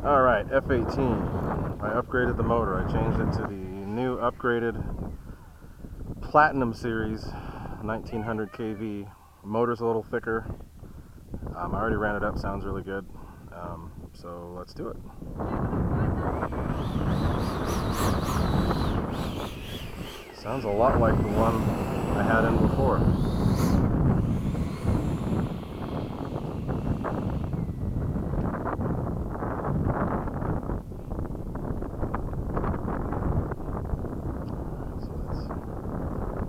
Alright, F-18. I upgraded the motor. I changed it to the new upgraded Platinum Series 1900 kV. The motor's a little thicker. I already ran it up, sounds really good. So let's do it. Sounds a lot like the one I had in before.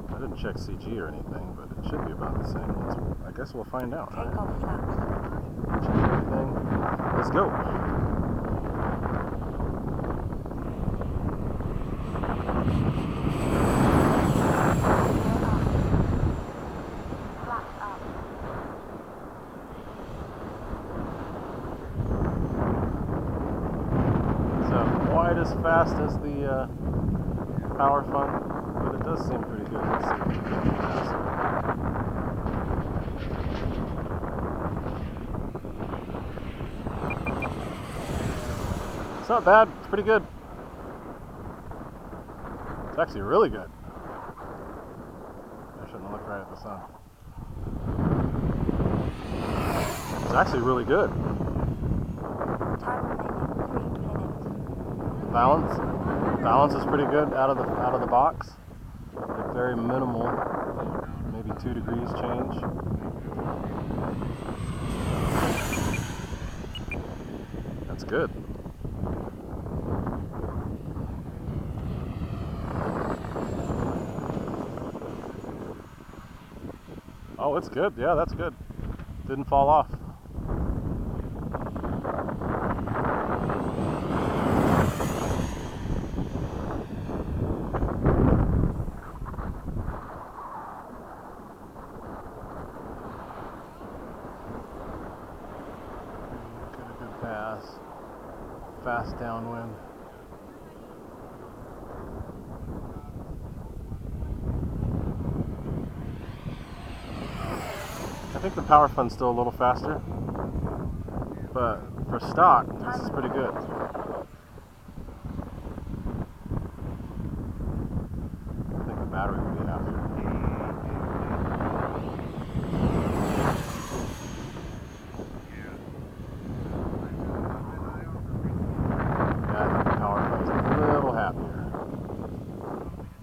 I didn't check CG or anything, but it should be about the same. I guess we'll find out. Takeoff flaps. Check everything. Let's go. Flaps up. So quite as fast as the Power Fun, but it does seem pretty good. Let's see. It's not bad. It's pretty good. It's actually really good. I shouldn't have looked right at the sun. It's actually really good. Time remaining 3 minutes. Balance is pretty good out of the box. Like very minimal, maybe 2 degrees change. That's good. Oh, it's good. Yeah, that's good. Didn't fall off. Get a good pass. Fast downwind. I think the Power Fun's still a little faster, but for stock, this is pretty good. I think the battery will be happier. Yeah, I think the Power Fun's a little happier.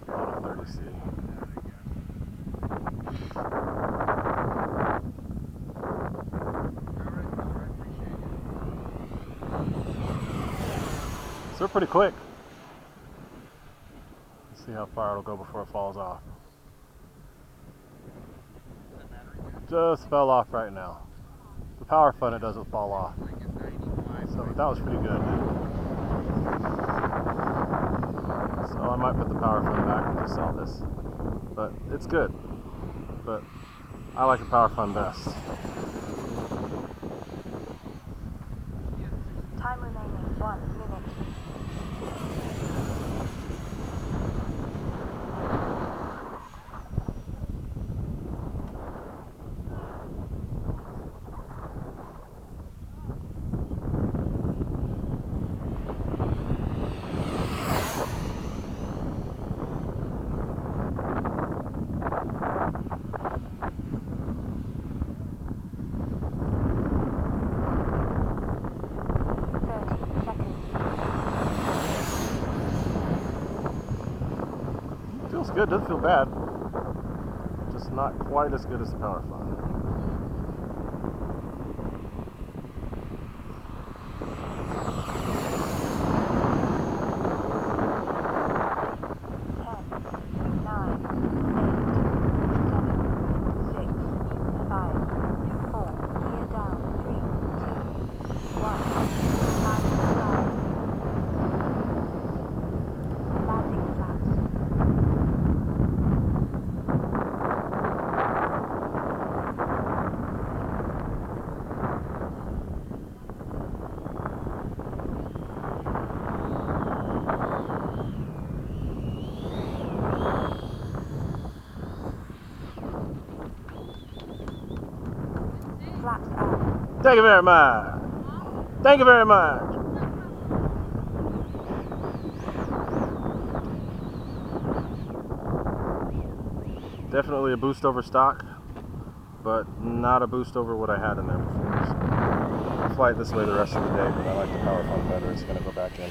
On a 30C. So they're pretty quick. Let's see how far it'll go before it falls off. Just fell off right now. The Power Fun, it doesn't fall off. So that was pretty good. So I might put the Power Fun back and just sell this. But it's good. But I like the Power Fun best. Time remaining 1 minute. Feels good, doesn't feel bad. Just not quite as good as the Power Fun. Flaps up. Thank you very much. Thank you very much. Definitely a boost over stock, but not a boost over what I had in there before. So I'll fly it this way the rest of the day, but I like the power fund better. It's going to go back in.